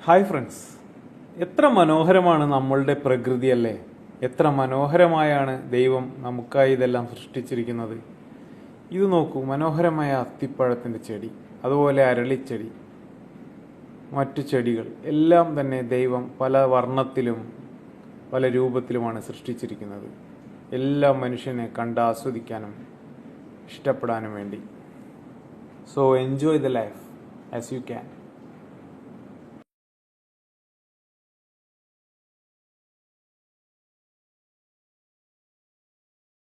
Hi friends, എത്ര മനോഹരമാണ് നമ്മളുടെ പ്രകൃതി അല്ലേ? എത്ര മനോഹരമായാണ് ദൈവം നമുക്കായി ഇതെല്ലാം സൃഷ്ടിച്ചിരിക്കുന്നത്. ഇത് നോക്കൂ, മനോഹരമായ അത്തിപ്പഴത്തിൻ്റെ ചെടി, അതുപോലെ അരളിച്ചെടി, മറ്റു ചെടികൾ എല്ലാം തന്നെ ദൈവം പല വർണ്ണത്തിലും പല രൂപത്തിലുമാണ് സൃഷ്ടിച്ചിരിക്കുന്നത്. എല്ലാം മനുഷ്യനെ കണ്ട് ആസ്വദിക്കാനും ഇഷ്ടപ്പെടാനും വേണ്ടി. So enjoy the life as you can.